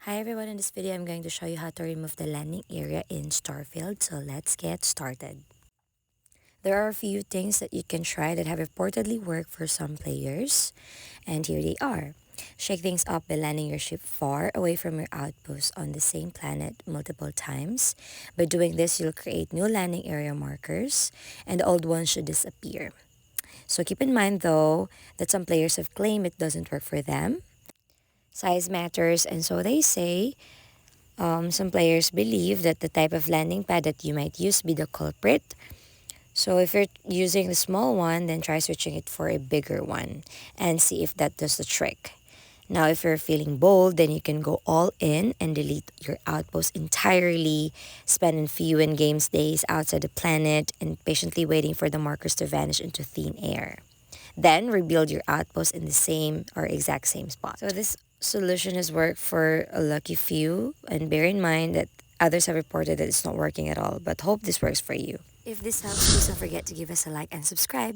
Hi everyone, in this video I'm going to show you how to remove the landing area in Starfield, so let's get started. There are a few things that you can try that have reportedly worked for some players, and here they are. Shake things up by landing your ship far away from your outpost on the same planet multiple times. By doing this, you'll create new landing area markers, and the old ones should disappear. So keep in mind though that some players have claimed it doesn't work for them. Size matters, and so they say. Some players believe that the type of landing pad that you might use be the culprit. So if you're using the small one, then try switching it for a bigger one and see if that does the trick. Now, if you're feeling bold, then you can go all in and delete your outpost entirely, spend a few in-games days outside the planet, and patiently waiting for the markers to vanish into thin air. Then rebuild your outpost in the same or exact same spot. So this solution has worked for a lucky few, and bear in mind that others have reported that it's not working at all, but hope this works for you. If this helps, please don't forget to give us a like and subscribe.